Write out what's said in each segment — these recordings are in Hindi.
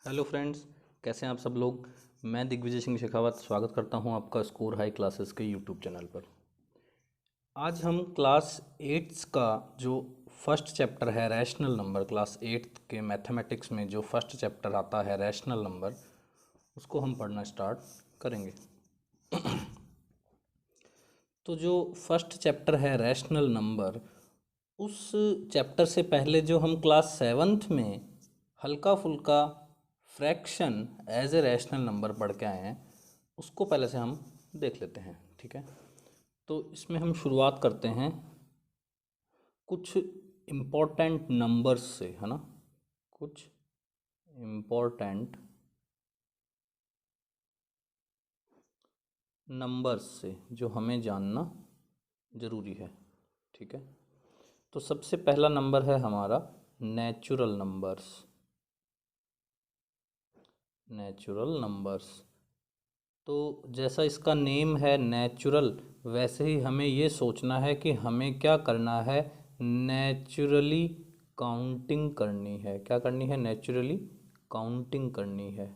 हेलो फ्रेंड्स, कैसे हैं आप सब लोग। मैं दिग्विजय सिंह शेखावत स्वागत करता हूं आपका स्कोर हाई क्लासेस के यूट्यूब चैनल पर। आज हम क्लास एट्थ का जो फर्स्ट चैप्टर है रैशनल नंबर, क्लास एट्थ के मैथमेटिक्स में जो फर्स्ट चैप्टर आता है रैशनल नंबर, उसको हम पढ़ना स्टार्ट करेंगे। तो जो फर्स्ट चैप्टर है रैशनल नंबर, उस चैप्टर से पहले जो हम क्लास सेवन्थ में हल्का फुल्का fraction as a rational number पढ़ के आए हैं, उसको पहले से हम देख लेते हैं। ठीक है, तो इसमें हम शुरुआत करते हैं कुछ इम्पोर्टेंट नंबर्स से, है ना। कुछ इम्पोर्टेंट नंबर्स से जो हमें जानना ज़रूरी है। ठीक है, तो सबसे पहला नंबर है हमारा नेचुरल नंबर्स। नेचुरल नंबर्स, तो जैसा इसका नेम है नेचुरल, वैसे ही हमें ये सोचना है कि हमें क्या करना है, नेचुरली काउंटिंग करनी है। क्या करनी है? नेचुरली काउंटिंग करनी है।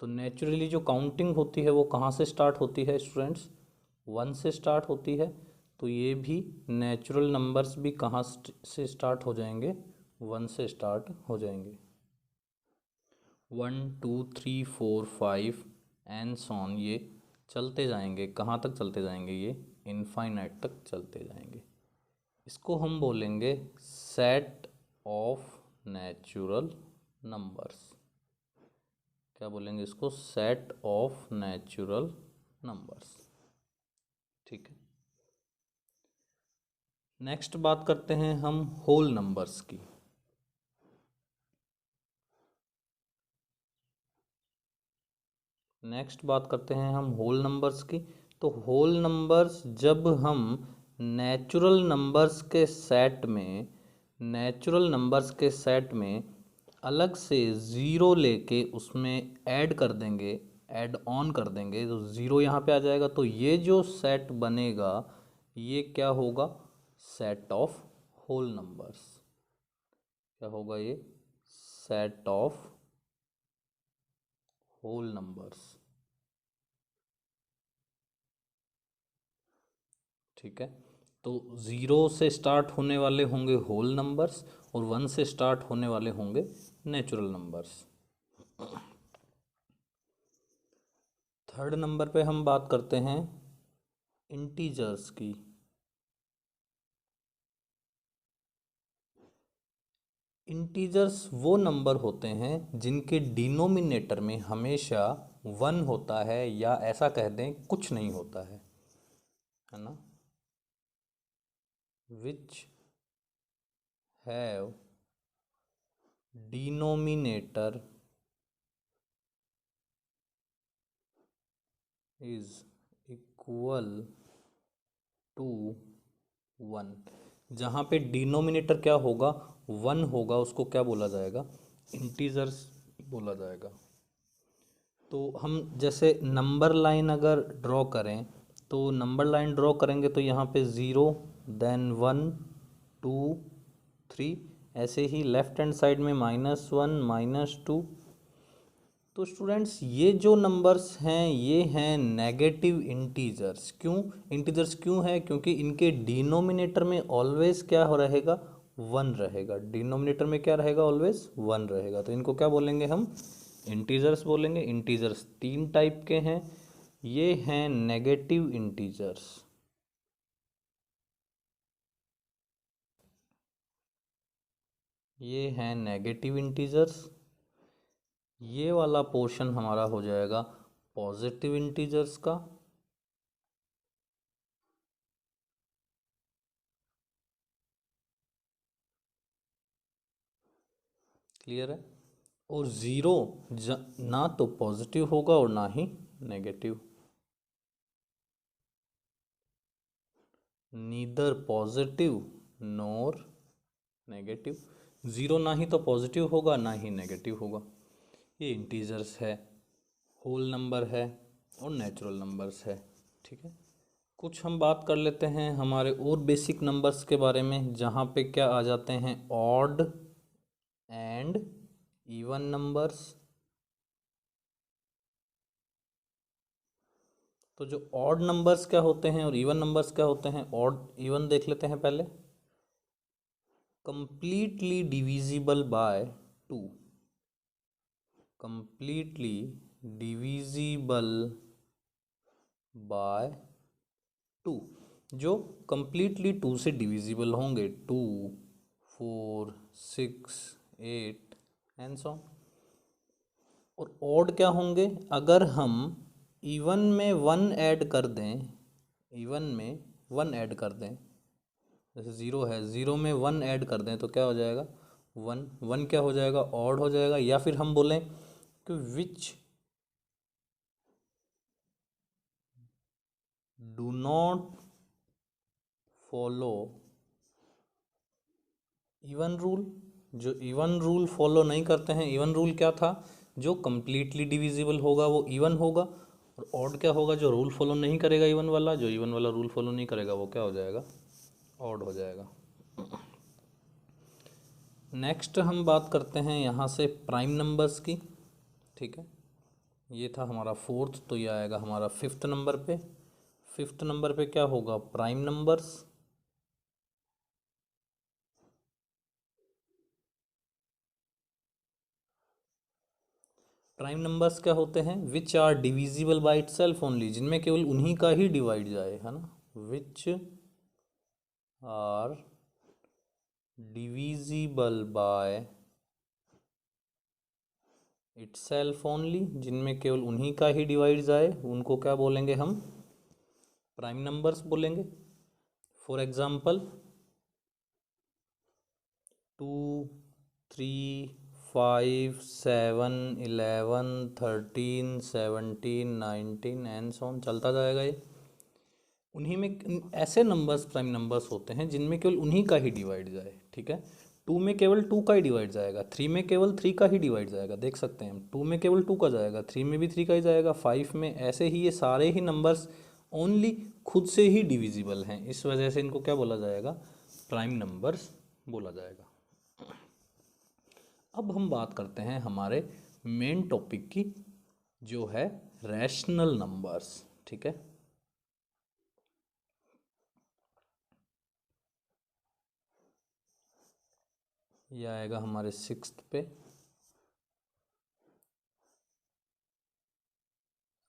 तो नेचुरली जो काउंटिंग होती है वो कहाँ से स्टार्ट होती है स्टूडेंट्स? वन से स्टार्ट होती है। तो ये भी नेचुरल नंबर्स भी कहाँ से स्टार्ट हो जाएंगे? वन से स्टार्ट हो जाएंगे। 1 2 3 4 5 एंड सॉन, ये चलते जाएंगे। कहाँ तक चलते जाएंगे? ये इनफाइनाइट तक चलते जाएंगे। इसको हम बोलेंगे सेट ऑफ नेचुरल नंबर्स। क्या बोलेंगे इसको? Set of natural numbers. ठीक है, नेक्स्ट बात करते हैं हम होल नंबर्स की। नेक्स्ट बात करते हैं हम होल नंबर्स की। तो होल नंबर्स जब हम नेचुरल नंबर्स के सेट में अलग से ज़ीरो लेके उसमें ऐड कर देंगे, ऐड ऑन कर देंगे, तो ज़ीरो यहाँ पे आ जाएगा। तो ये जो सेट बनेगा ये क्या होगा? Set of whole numbers. क्या होगा ये? Set of whole numbers. ठीक है, तो ज़ीरो से स्टार्ट होने वाले होंगे होल नंबर्स और वन से स्टार्ट होने वाले होंगे नेचुरल नंबर्स। थर्ड नंबर पे हम बात करते हैं इंटीजर्स की। इंटीजर्स वो नंबर होते हैं जिनके डिनोमिनेटर में हमेशा वन होता है, या ऐसा कह दें कुछ नहीं होता है ना। Which have denominator is equal to one. जहाँ पे डिनोमिनेटर क्या होगा? वन होगा, उसको क्या बोला जाएगा? इंटीजर्स बोला जाएगा। तो हम जैसे नंबर लाइन अगर ड्रॉ करें, तो नंबर लाइन ड्रॉ करेंगे तो यहाँ पे ज़ीरो, देन 1 2 3, ऐसे ही लेफ्ट हैंड साइड में -1 -2। तो स्टूडेंट्स ये जो नंबर्स हैं ये हैं नेगेटिव इंटीजर्स। क्यों इंटीजर्स क्यों है? क्योंकि इनके डिनोमिनेटर में ऑलवेज क्या हो रहेगा? वन रहेगा। डिनोमिनेटर में क्या रहेगा? ऑलवेज वन रहेगा। तो इनको क्या बोलेंगे हम? इंटीजर्स बोलेंगे। इंटीजर्स तीन टाइप के हैं। ये हैं नेगेटिव इंटीजर्स। ये हैं नेगेटिव इंटीजर्स। ये वाला पोर्शन हमारा हो जाएगा पॉजिटिव इंटीजर्स का। क्लियर है? और ज़ीरो ना तो पॉजिटिव होगा और ना ही नेगेटिव। नीदर पॉजिटिव नोर नेगेटिव। ज़ीरो ना ही तो पॉजिटिव होगा ना ही नेगेटिव होगा। ये इंटीजर्स है, होल नंबर है और नेचुरल नंबर्स है। ठीक है, कुछ हम बात कर लेते हैं हमारे और बेसिक नंबर्स के बारे में, जहाँ पे क्या आ जाते हैं? Odd and even numbers. तो जो ऑड नंबर्स क्या होते हैं और इवन नंबर्स क्या होते हैं, ऑड इवन देख लेते हैं पहले। Completely divisible by 2, completely divisible by 2, जो कंप्लीटली 2 से डिविजिबल होंगे, 2, 4, 6, 8 एंड सो। और ऑड क्या होंगे, अगर हम इवन में 1 ऐड कर दें, इवन में 1 ऐड कर दें, जैसे 0 है, 0 में 1 ऐड कर दें तो क्या हो जाएगा, 1, 1 क्या हो जाएगा, ऑड हो जाएगा। या फिर हम बोलें कि which do not follow even rule, जो इवन रूल फॉलो नहीं करते हैं। इवन रूल क्या था, जो कंप्लीटली डिविजिबल होगा वो इवन होगा, और ऑड क्या होगा, जो रूल फॉलो नहीं करेगा इवन वाला, जो इवन वाला रूल फॉलो नहीं करेगा वो क्या हो जाएगा, ऑड हो जाएगा। नेक्स्ट हम बात करते हैं यहाँ से प्राइम नंबर्स की, ठीक है। ये था हमारा फोर्थ, तो ये आएगा हमारा फिफ्थ नंबर पे। फिफ्थ नंबर पे क्या होगा, प्राइम नंबर्स। प्राइम नंबर्स क्या होते हैं, which are divisible by itself only, जिनमें केवल उन्हीं का ही डिवाइड जाए, है ना, which are divisible by itself only, जिनमें केवल उन्हीं का ही डिवाइड जाए, उनको क्या बोलेंगे हम, प्राइम नंबर्स बोलेंगे। For example 2, 3, 5, 7, 11, 13, 17, 19 and so on, चलता जाएगा ये। उन्हीं में ऐसे नंबर्स प्राइम नंबर्स होते हैं जिनमें केवल उन्हीं का ही डिवाइड जाए, ठीक है। 2 में केवल 2 का ही डिवाइड जाएगा, 3 में केवल 3 का ही डिवाइड जाएगा, देख सकते हैं हम, 2 में केवल 2 का जाएगा, 3 में भी 3 का ही जाएगा, 5 में, ऐसे ही ये सारे ही नंबर्स ओनली खुद से ही डिविजिबल हैं, इस वजह से इनको क्या बोला जाएगा, प्राइम नंबर्स बोला जाएगा। अब हम बात करते हैं हमारे मेन टॉपिक की, जो है रैशनल नंबर्स, ठीक है। ये आएगा हमारे सिक्स्थ पे,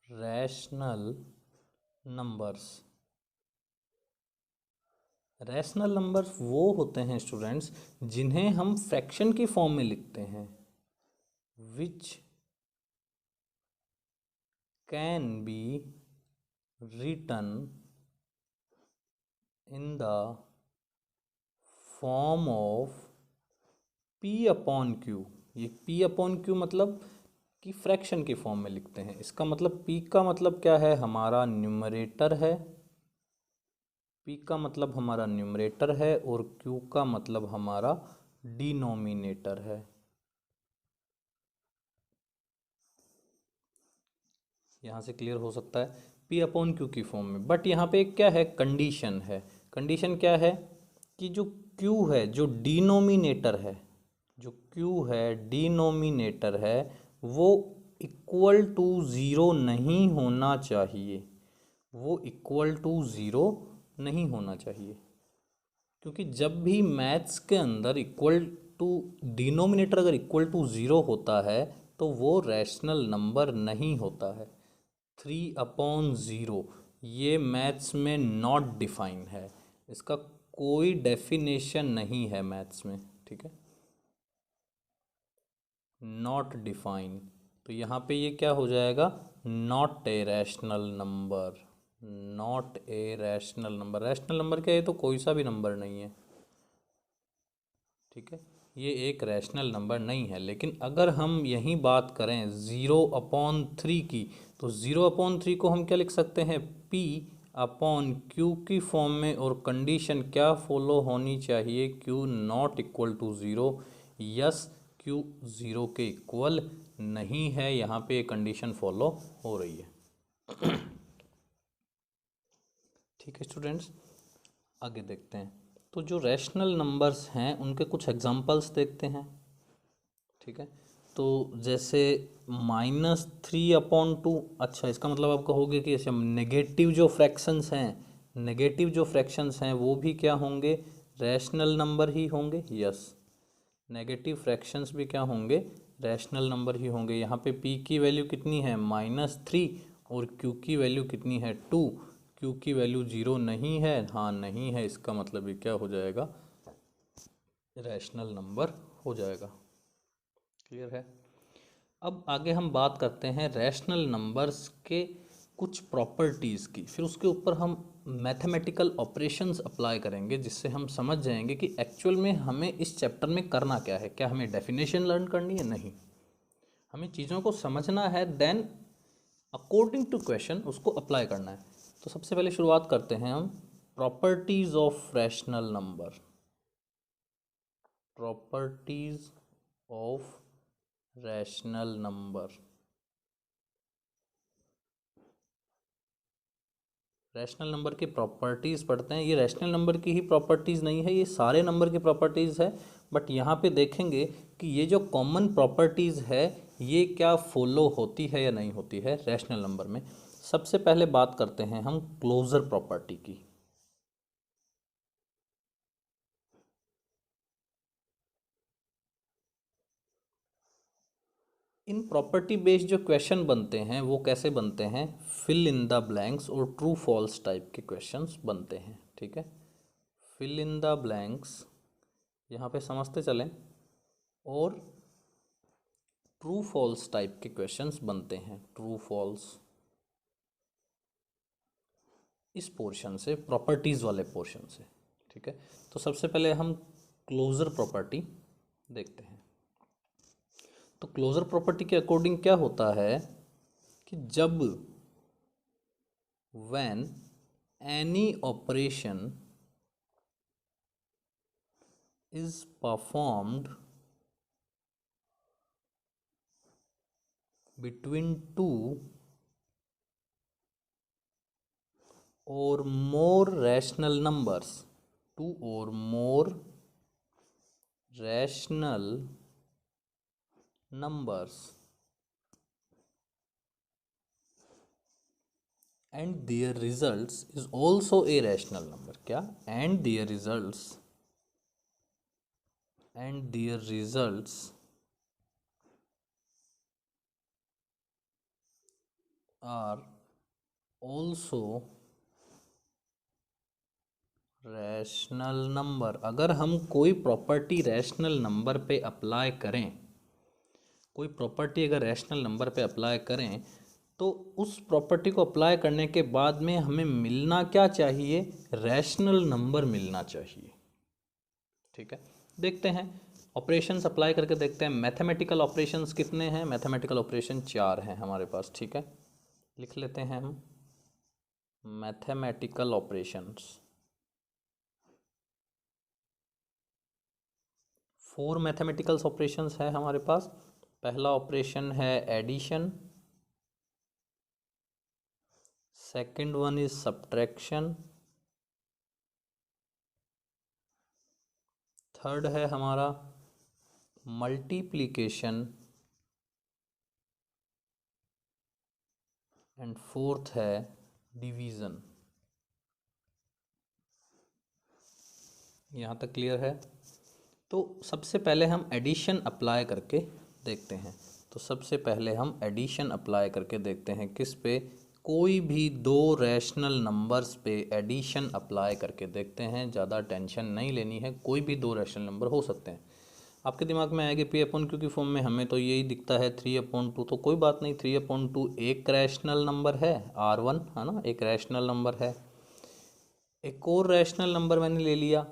रैशनल नंबर्स। रैशनल नंबर्स वो होते हैं स्टूडेंट्स जिन्हें हम फ्रैक्शन की फॉर्म में लिखते हैं, which can be written in the form of P upon Q. ये पी अपॉन क्यू मतलब कि फ्रैक्शन की फॉर्म में लिखते हैं। इसका मतलब पी का मतलब क्या है, हमारा न्यूमरेटर है, पी का मतलब हमारा न्यूमरेटर है, और क्यू का मतलब हमारा डिनोमिनेटर है। यहाँ से क्लियर हो सकता है, पी अपॉन क्यू की फॉर्म में। बट यहाँ पे एक क्या है, कंडीशन है। कंडीशन क्या है कि जो क्यू है, जो डिनोमिनेटर है, जो क्यू है डिनोमिनेटर है, वो इक्वल टू ज़ीरो नहीं होना चाहिए, वो इक्वल टू ज़ीरो नहीं होना चाहिए। क्योंकि जब भी मैथ्स के अंदर इक्वल टू, डिनोमिनेटर अगर इक्वल टू ज़ीरो होता है तो वो रैशनल नंबर नहीं होता है। 3/0 ये मैथ्स में नॉट डिफाइन है, इसका कोई डेफिनेशन नहीं है मैथ्स में, ठीक है, नॉट डिफाइन। तो यहाँ पे ये क्या हो जाएगा, not a rational number, not a rational number. Rational number क्या है, तो कोई सा भी नंबर नहीं है, ठीक है, ये एक रैशनल नंबर नहीं है। लेकिन अगर हम यहीं बात करें 0/3 की, तो 0/3 को हम क्या लिख सकते हैं, पी अपॉन क्यू की फॉर्म में, और कंडीशन क्या फॉलो होनी चाहिए, Q not equal to zero. Yes, Q zero के इक्वल नहीं है, यहाँ पे कंडीशन फॉलो हो रही है। ठीक है स्टूडेंट्स, आगे देखते हैं। तो जो रैशनल नंबर्स हैं उनके कुछ एग्जांपल्स देखते हैं, ठीक है। तो जैसे -3/2, अच्छा इसका मतलब आप कहोगे कि ऐसे नेगेटिव जो फ्रैक्शंस हैं वो भी क्या होंगे, रैशनल नंबर ही होंगे। यस, नेगेटिव फ्रैक्शंस भी क्या होंगे, रैशनल नंबर ही होंगे। यहाँ पे p की वैल्यू कितनी है, -3, और q की वैल्यू कितनी है, 2। q की वैल्यू 0 नहीं है, हाँ नहीं है, इसका मतलब ये क्या हो जाएगा, रैशनल नंबर हो जाएगा। क्लियर है। अब आगे हम बात करते हैं रैशनल नंबर्स के कुछ प्रॉपर्टीज़ की, फिर उसके ऊपर हम मैथमेटिकल ऑपरेशंस अप्लाई करेंगे, जिससे हम समझ जाएंगे कि एक्चुअल में हमें इस चैप्टर में करना क्या है। क्या हमें डेफिनेशन लर्न करनी है, नहीं, हमें चीज़ों को समझना है, देन अकॉर्डिंग टू क्वेश्चन उसको अप्लाई करना है। तो सबसे पहले शुरुआत करते हैं हम properties of rational number. Properties of rational number. Rational number की प्रॉपर्टीज़ पढ़ते हैं। ये रैशनल नंबर की ही प्रॉपर्टीज़ नहीं है, ये सारे नंबर की प्रॉपर्टीज़ है, बट यहाँ पे देखेंगे कि ये जो कॉमन प्रॉपर्टीज़ है ये क्या फॉलो होती है या नहीं होती है रैशनल नंबर में। सबसे पहले बात करते हैं हम क्लोजर प्रॉपर्टी की। इन प्रॉपर्टी बेस्ड जो क्वेश्चन बनते हैं वो कैसे बनते हैं, फिल इन द ब्लैंक्स और ट्रू फॉल्स टाइप के क्वेश्चंस बनते हैं। ठीक है, फिल इन द ब्लैंक्स यहाँ पे समझते चलें, और ट्रू फॉल्स टाइप के क्वेश्चंस बनते हैं। ट्रू फॉल्स इस पोर्शन से, प्रॉपर्टीज़ वाले पोर्शन से। ठीक है, तो सबसे पहले हम क्लोजर प्रॉपर्टी देखते हैं। तो क्लोजर प्रॉपर्टी के अकॉर्डिंग क्या होता है कि जब when any operation is performed between two or more rational numbers, two or more rational numbers, and their results is also a rational number, क्या, and their results are also rational number. अगर हम कोई प्रॉपर्टी रैशनल नंबर पे अप्लाई करें, कोई प्रॉपर्टी अगर रैशनल नंबर पे अप्लाई करें, तो उस प्रॉपर्टी को अप्लाई करने के बाद में हमें मिलना क्या चाहिए, रैशनल नंबर मिलना चाहिए। ठीक है, देखते हैं ऑपरेशंस अप्लाई करके देखते हैं। मैथमेटिकल ऑपरेशंस कितने हैं, मैथमेटिकल ऑपरेशन 4 हैं हमारे पास। ठीक है, लिख लेते हैं हम मैथमेटिकल ऑपरेशंस। 4 मैथमेटिकल्स ऑपरेशंस है हमारे पास। पहला ऑपरेशन है addition, second one is subtraction, third है हमारा मल्टीप्लिकेशन, एंड फोर्थ है डिवीज़न। यहाँ तक क्लियर है। तो सबसे पहले हम एडिशन अप्लाई करके देखते हैं। तो सबसे पहले हम एडिशन अप्लाई करके देखते हैं किस पे, कोई भी दो रैशनल नंबर्स पे एडिशन अप्लाई करके देखते हैं। ज़्यादा टेंशन नहीं लेनी है, कोई भी दो रैशनल नंबर हो सकते हैं। आपके दिमाग में आएगी p/q की फॉर्म में, हमें तो यही दिखता है 3/2। तो कोई बात नहीं, 3/2 एक रैशनल नंबर है, r1 है ना, एक रैशनल नंबर है। एक और रैशनल नंबर मैंने ले लिया,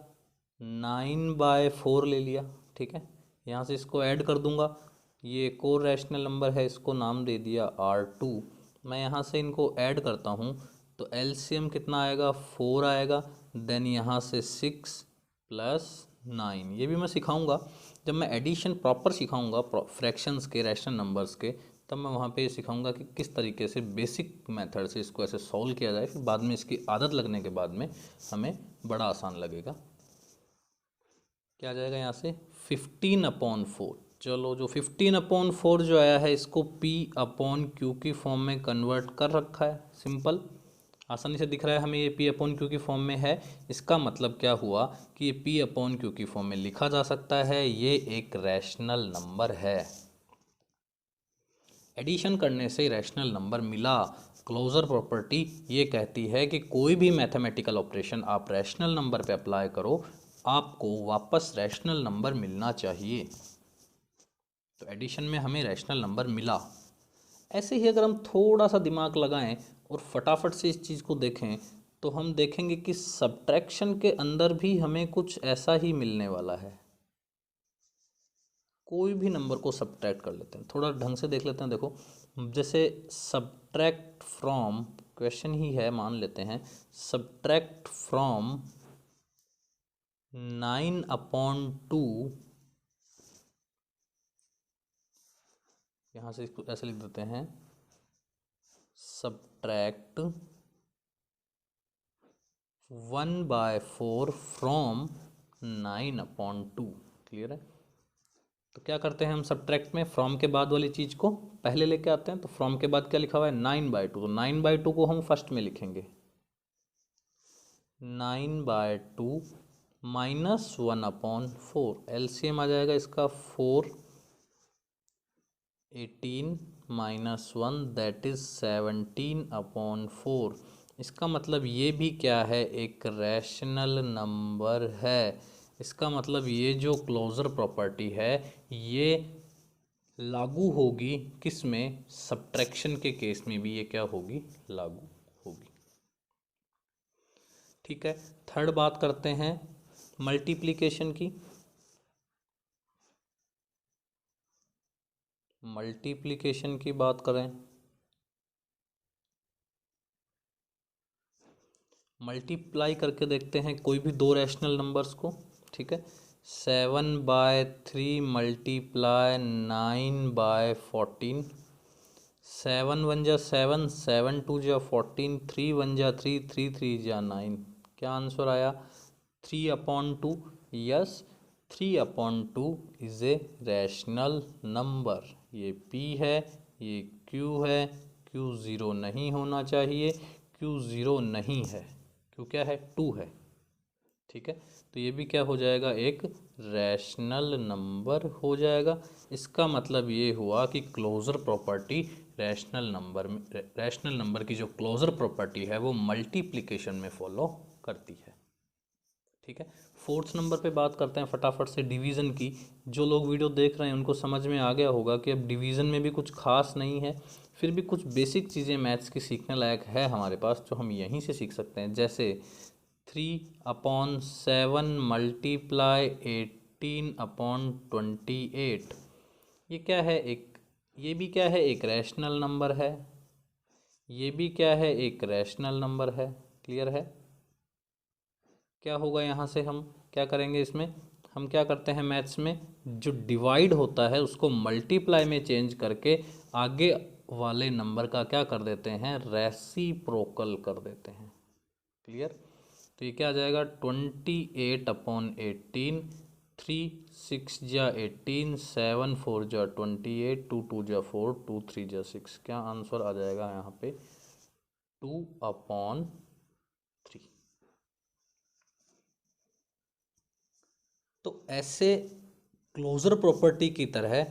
9/4 ले लिया। ठीक है, यहाँ से इसको ऐड कर दूंगा, ये एक और रैशनल नंबर है, इसको नाम दे दिया r2। मैं यहाँ से इनको ऐड करता हूँ तो एलसीएम कितना आएगा, 4 आएगा। देन यहाँ से 6 + 9, ये भी मैं सिखाऊंगा जब मैं एडिशन प्रॉपर सिखाऊंगा फ्रैक्शंस के, रैशनल नंबर्स के, तब मैं वहाँ पे सिखाऊंगा कि किस तरीके से बेसिक मेथड से इसको ऐसे सॉल्व किया जाए। फिर बाद में इसकी आदत लगने के बाद में हमें बड़ा आसान लगेगा। क्या आ जाएगा यहाँ से, 15/4। चलो, जो 15/4 जो आया है इसको P/Q की फॉर्म में कन्वर्ट कर रखा है। सिंपल, आसानी से दिख रहा है हमें ये P/Q की फॉर्म में है। इसका मतलब क्या हुआ कि ये P/Q की फॉर्म में लिखा जा सकता है, ये एक रैशनल नंबर है। एडिशन करने से रैशनल नंबर मिला। क्लोजर प्रॉपर्टी ये कहती है कि कोई भी मैथमेटिकल ऑपरेशन आप रैशनल नंबर पे अप्लाई करो, आपको वापस रैशनल नंबर मिलना चाहिए। तो एडिशन में हमें रैशनल नंबर मिला। ऐसे ही अगर हम थोड़ा सा दिमाग लगाएं और फटाफट से इस चीज़ को देखें तो हम देखेंगे कि सब्ट्रैक्शन के अंदर भी हमें कुछ ऐसा ही मिलने वाला है। कोई भी नंबर को सब्ट्रैक्ट कर लेते हैं, थोड़ा ढंग से देख लेते हैं। देखो, जैसे सब्ट्रैक्ट फ्रॉम, क्वेश्चन ही है, मान लेते हैं सब्ट्रैक्ट फ्रॉम 9/2, यहाँ से इसको ऐसे लिख देते हैं, सब्ट्रैक्ट 1/4 फ्रॉम 9/2। क्लियर है? तो क्या करते हैं हम सब्ट्रैक्ट में, फ्रॉम के बाद वाली चीज़ को पहले लेके आते हैं। तो फ्रॉम के बाद क्या लिखा हुआ है 9/2, तो 9/2 को हम फर्स्ट में लिखेंगे। 9/2 माइनस 1/4, एलसीएम आ जाएगा इसका 4, 18 माइनस 1 दैट इज 17/4। इसका मतलब ये भी क्या है, एक रैशनल नंबर है। इसका मतलब ये जो क्लोजर प्रॉपर्टी है ये लागू होगी किस में, सब्ट्रैक्शन के केस में भी ये क्या होगी, लागू होगी। ठीक है, थर्ड बात करते हैं मल्टीप्लिकेशन की। मल्टीप्लिकेशन की बात करें, मल्टीप्लाई करके देखते हैं कोई भी दो रैशनल नंबर्स को। ठीक है, 7/3 मल्टीप्लाई 9/14, 7 1 जा 7, 7 2 जा 14, 3 1 जा 3, 3 3 जा 9। क्या आंसर आया, 3/2। Yes, 3/2 is a rational number. ये P है, ये Q है, Q 0 नहीं होना चाहिए, Q 0 नहीं है, Q क्या है, 2 है। ठीक है, तो ये भी क्या हो जाएगा, एक रैशनल नंबर हो जाएगा। इसका मतलब ये हुआ कि क्लोजर प्रॉपर्टी रैशनल नंबर की जो क्लोजर प्रॉपर्टी है वो मल्टीप्लिकेशन में फॉलो करती है। ठीक है, फोर्थ नंबर पे बात करते हैं फटाफट से डिवीज़न की। जो लोग वीडियो देख रहे हैं उनको समझ में आ गया होगा कि अब डिवीज़न में भी कुछ खास नहीं है, फिर भी कुछ बेसिक चीज़ें मैथ्स की सीखने लायक है हमारे पास जो हम यहीं से सीख सकते हैं। जैसे 3/7 मल्टीप्लाई 18/28, ये क्या है, ये भी क्या है, एक रैशनल नंबर है। ये भी क्या है, एक रैशनल नंबर है। क्लियर है? क्या होगा, यहाँ से हम क्या करेंगे, इसमें हम क्या करते हैं मैथ्स में, जो डिवाइड होता है उसको मल्टीप्लाई में चेंज करके आगे वाले नंबर का क्या कर देते हैं, रेसिप्रोकल कर देते हैं। क्लियर? तो ये क्या आ जाएगा, 28/18, 3 6 जा 18, 7 4 जा 28, 2 2 जा 4, 2 3 जा 6। क्या आंसर आ जाएगा यहाँ पे, 2/3। तो ऐसे क्लोजर प्रॉपर्टी की तरह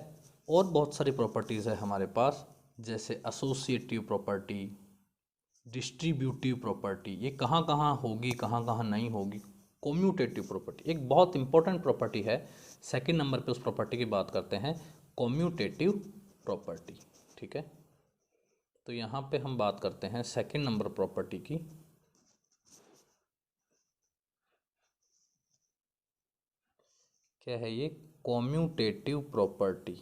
और बहुत सारी प्रॉपर्टीज़ है हमारे पास, जैसे एसोसिएटिव प्रॉपर्टी, डिस्ट्रीब्यूटिव प्रॉपर्टी, ये कहाँ कहाँ होगी कहाँ कहाँ नहीं होगी। कॉम्यूटेटिव प्रॉपर्टी एक बहुत इंपॉर्टेंट प्रॉपर्टी है, सेकंड नंबर पे उस प्रॉपर्टी की बात करते हैं, कॉम्यूटेटिव प्रॉपर्टी। ठीक है, तो यहाँ पे हम बात करते हैं सेकंड नंबर प्रॉपर्टी की। क्या है ये, कॉम्यूटेटिव प्रॉपर्टी।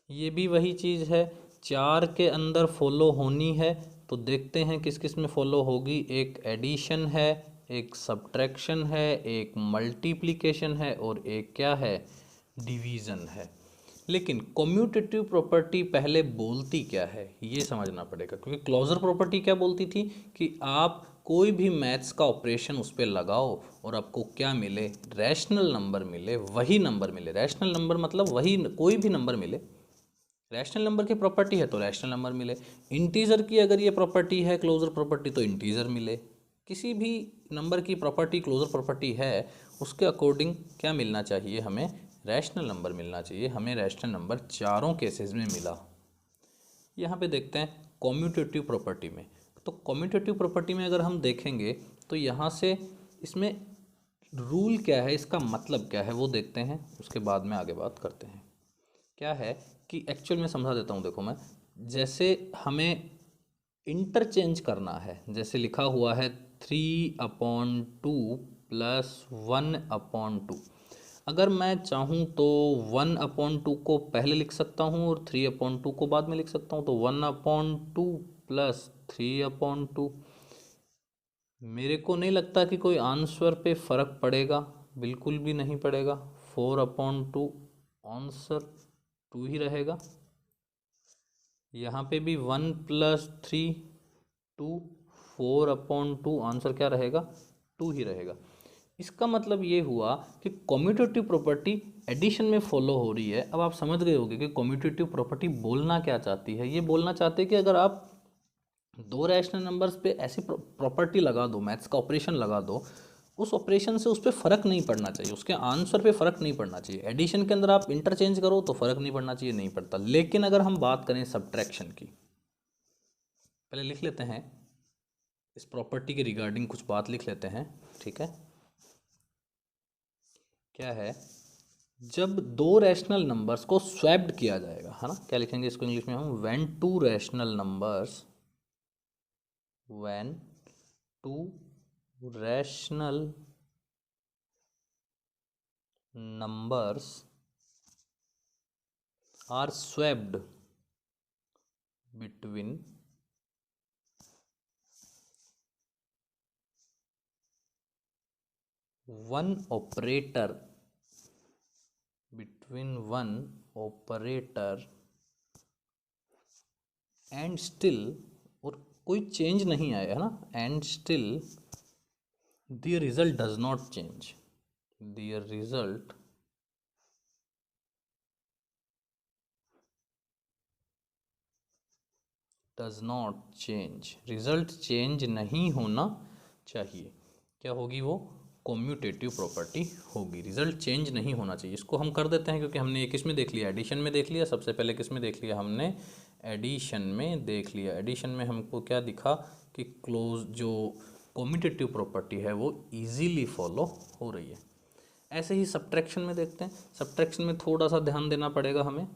ये भी वही चीज़ है, चार के अंदर फॉलो होनी है। तो देखते हैं किस किस में फॉलो होगी। एक एडिशन है, एक सब्ट्रैक्शन है, एक मल्टीप्लिकेशन है और एक क्या है, डिवीज़न है। लेकिन कम्यूटेटिव प्रॉपर्टी पहले बोलती क्या है ये समझना पड़ेगा, क्योंकि क्लोजर प्रॉपर्टी क्या बोलती थी कि आप कोई भी मैथ्स का ऑपरेशन उस पर लगाओ और आपको क्या मिले, रैशनल नंबर मिले, वही नंबर मिले। रैशनल नंबर मतलब वही, कोई भी नंबर मिले। रैशनल नंबर की प्रॉपर्टी है तो रैशनल नंबर मिले। इंटीजर की अगर ये प्रॉपर्टी है क्लोजर प्रॉपर्टी, तो इंटीजर मिले। किसी भी नंबर की प्रॉपर्टी क्लोजर प्रॉपर्टी है, उसके अकॉर्डिंग क्या मिलना चाहिए हमें, रैशनल नंबर मिलना चाहिए। हमें रैशनल नंबर चारों केसेस में मिला। यहाँ पे देखते हैं कम्यूटेटिव प्रॉपर्टी में। तो कम्यूटेटिव प्रॉपर्टी में अगर हम देखेंगे तो यहाँ से इसमें रूल क्या है, इसका मतलब क्या है वो देखते हैं, उसके बाद में आगे बात करते हैं। क्या है कि एक्चुअल में समझा देता हूँ। देखो मैं, जैसे हमें इंटरचेंज करना है, जैसे लिखा हुआ है 3/2 + 1/2। अगर मैं चाहूँ तो 1/2 को पहले लिख सकता हूँ और 3/2 को बाद में लिख सकता हूँ। तो 1/2 + 3/2। मेरे को नहीं लगता कि कोई आंसर पे फ़र्क पड़ेगा, बिल्कुल भी नहीं पड़ेगा। 4/2 आंसर 2 ही रहेगा। यहाँ पे भी 1 + 3 2, 4/2 आंसर क्या रहेगा, 2 ही रहेगा। इसका मतलब ये हुआ कि कम्यूटेटिव प्रॉपर्टी एडिशन में फॉलो हो रही है। अब आप समझ गए होंगे कि कम्यूटेटिव प्रॉपर्टी बोलना क्या चाहती है। ये बोलना चाहते हैं कि अगर आप दो रैशनल नंबर्स पे ऐसी प्रॉपर्टी लगा दो, मैथ्स का ऑपरेशन लगा दो, उस ऑपरेशन से उस पर फ़र्क नहीं पड़ना चाहिए, उसके आंसर पे फ़र्क नहीं पड़ना चाहिए। एडिशन के अंदर आप इंटरचेंज करो तो फ़र्क नहीं पड़ना चाहिए, नहीं पड़ता। लेकिन अगर हम बात करें सब्ट्रैक्शन की, पहले लिख लेते हैं इस प्रॉपर्टी के रिगार्डिंग कुछ बात लिख लेते हैं, ठीक है। क्या है, जब दो रैशनल नंबर्स को स्वैप्ड किया जाएगा, है ना, क्या लिखेंगे इसको इंग्लिश में हम, when to rational numbers, when to rational numbers are swapped between one operator, and still, और कोई चेंज नहीं आया है ना, and still their result does not change, their result does not change, result change नहीं होना चाहिए। क्या होगी वो, कम्यूटेटिव प्रॉपर्टी होगी। रिजल्ट चेंज नहीं होना चाहिए, इसको हम कर देते हैं क्योंकि हमने ये किस में देख लिया, एडिशन में देख लिया। सबसे पहले किस में देख लिया हमने, एडिशन में देख लिया। एडिशन में हमको क्या दिखा कि क्लोज जो कम्यूटेटिव प्रॉपर्टी है वो इजीली फॉलो हो रही है। ऐसे ही सब्ट्रैक्शन में देखते हैं। सब्ट्रैक्शन में थोड़ा सा ध्यान देना पड़ेगा हमें,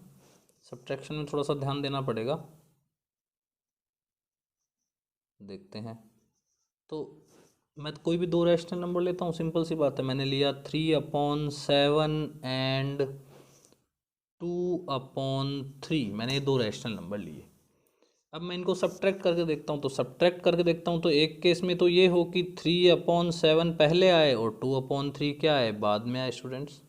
सब्ट्रैक्शन में थोड़ा सा ध्यान देना पड़ेगा, देखते हैं। तो मैं कोई भी दो रैशनल नंबर लेता हूँ, सिंपल सी बात है। मैंने लिया 3/7 एंड 2/3, मैंने ये दो रैशनल नंबर लिए। अब मैं इनको सब्ट्रैक्ट करके देखता हूँ, तो सब्ट्रैक्ट करके देखता हूँ तो एक केस में तो ये हो कि 3/7 पहले आए और 2/3 क्या आए, बाद में आए स्टूडेंट्स।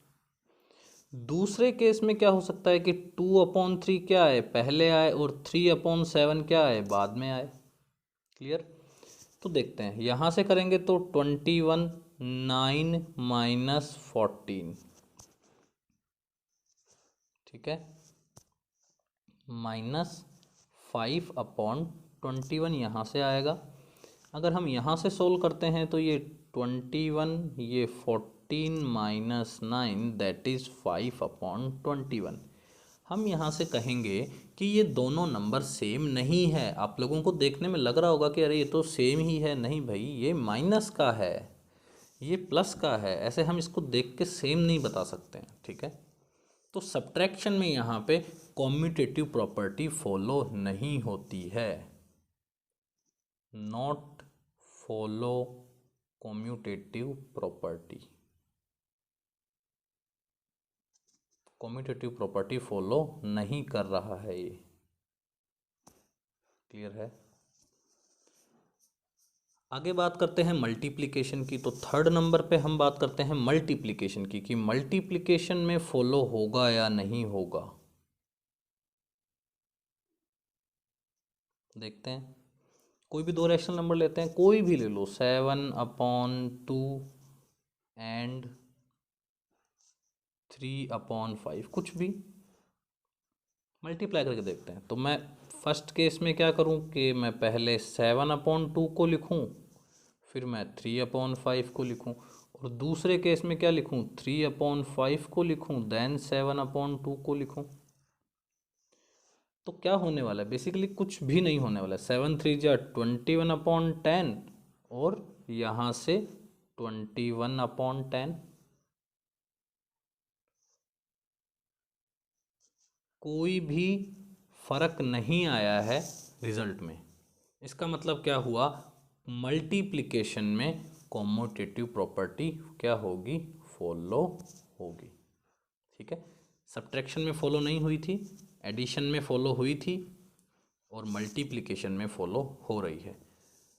दूसरे केस में क्या हो सकता है कि 2/3 क्या आए, पहले आए, और 3/7 क्या आए, बाद में आए। क्लियर। तो देखते हैं, यहाँ से करेंगे तो 21 9 - 14, ठीक है, -5/21 यहाँ से आएगा। अगर हम यहाँ से सोल्व करते हैं तो ये 21, ये 14 - 9 दैट इज़ 5/21। हम यहाँ से कहेंगे कि ये दोनों नंबर सेम नहीं है। आप लोगों को देखने में लग रहा होगा कि अरे ये तो सेम ही है, नहीं भाई, ये माइनस का है, ये प्लस का है। ऐसे हम इसको देख के सेम नहीं बता सकते हैं, ठीक है। तो सब्ट्रैक्शन में यहाँ पे कम्यूटेटिव प्रॉपर्टी फॉलो नहीं होती है, not follow commutative property, commutative property follow नहीं कर रहा है ये। क्लियर है। आगे बात करते हैं मल्टीप्लिकेशन की। तो थर्ड नंबर पे हम बात करते हैं मल्टीप्लिकेशन की, कि मल्टीप्लिकेशन में फॉलो होगा या नहीं होगा। देखते हैं, कोई भी दो रैशनल नंबर लेते हैं, कोई भी ले लो, 7/2 एंड 3/5, कुछ भी मल्टीप्लाई करके देखते हैं। तो मैं फर्स्ट केस में क्या करूं कि मैं पहले 7/2 को लिखूं, फिर मैं 3/5 को लिखूं, और दूसरे केस में क्या लिखूं, 3/5 को लिखूं, देन 7/2 को लिखूं। तो क्या होने वाला है, बेसिकली कुछ भी नहीं होने वाला है। 7×3 = 21/10 और यहाँ से 21/10। कोई भी फर्क नहीं आया है रिजल्ट में। इसका मतलब क्या हुआ, मल्टीप्लिकेशन में कॉम्यूटेटिव प्रॉपर्टी क्या होगी, फॉलो होगी। ठीक है, सब्ट्रैक्शन में फॉलो नहीं हुई थी, एडिशन में फॉलो हुई थी, और मल्टीप्लिकेशन में फॉलो हो रही है।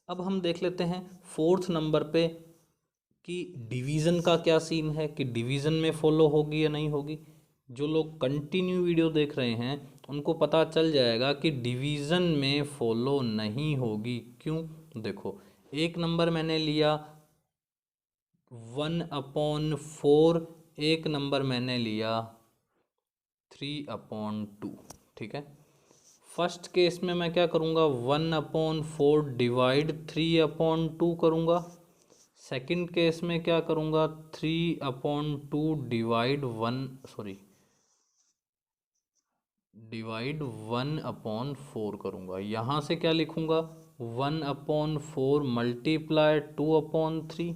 अब हम देख लेते हैं फोर्थ नंबर पे कि डिवीज़न का क्या सीन है, कि डिवीज़न में फॉलो होगी या नहीं होगी। जो लोग कंटिन्यू वीडियो देख रहे हैं उनको पता चल जाएगा कि डिवीज़न में फॉलो नहीं होगी। क्यों, देखो, एक नंबर मैंने लिया 1/4, एक नंबर मैंने लिया 3/2। ठीक है, फर्स्ट केस में मैं क्या करूँगा, 1/4 डिवाइड 3/2 करूँगा। सेकंड केस में क्या करूँगा, 3/2 डिवाइड 1/4 करूँगा। यहाँ से क्या लिखूँगा, 1/4 मल्टीप्लाई 2/3,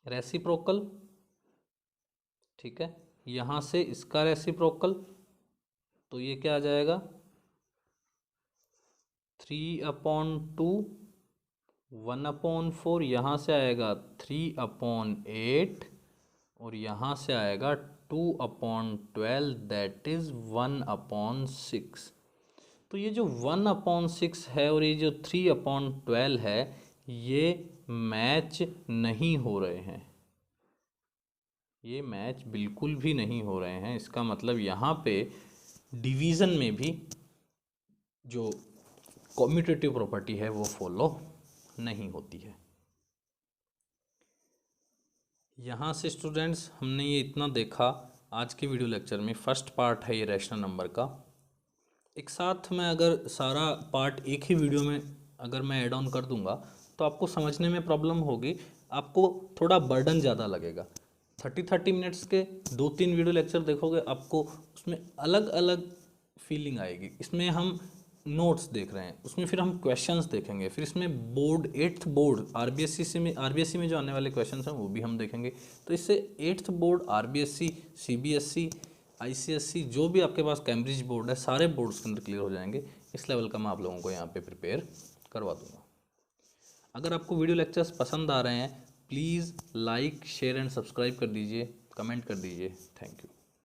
रेसिप्रोकल। ठीक है, यहाँ से इसका रेसिप्रोकल, तो ये क्या आ जाएगा, 3/2 1/4, यहाँ से आएगा 3/8, और यहाँ से आएगा 2/12, दैट इज़ 1/6। तो ये जो 1/6 है और ये जो 3/12 है, ये मैच नहीं हो रहे हैं, ये मैच बिल्कुल भी नहीं हो रहे हैं। इसका मतलब यहाँ पे डिवीज़न में भी जो कॉम्यूटेटिव प्रॉपर्टी है वो फॉलो नहीं होती है। यहाँ से स्टूडेंट्स हमने ये इतना देखा आज के वीडियो लेक्चर में। फर्स्ट पार्ट है ये रैशनल नंबर का। एक साथ मैं अगर सारा पार्ट एक ही वीडियो में अगर मैं ऐड ऑन कर दूंगा तो आपको समझने में प्रॉब्लम होगी, आपको थोड़ा बर्डन ज़्यादा लगेगा। 30 मिनट्स के 2-3 वीडियो लेक्चर देखोगे, आपको उसमें अलग अलग फीलिंग आएगी। इसमें हम नोट्स देख रहे हैं, उसमें फिर हम क्वेश्चंस देखेंगे, फिर इसमें बोर्ड 8th बोर्ड आरबीएससी में जो आने वाले क्वेश्चंस हैं वो भी हम देखेंगे। तो इससे 8th board, RBSC, CBSE, ICSE, जो भी आपके पास कैम्ब्रिज बोर्ड है, सारे बोर्ड्स के अंदर क्लियर हो जाएंगे। इस लेवल का मैं आप लोगों को यहाँ पे प्रिपेयर करवा दूँगा। अगर आपको वीडियो लेक्चर्स पसंद आ रहे हैं, please like, share and subscribe कर दीजिए, कमेंट कर दीजिए। Thank you.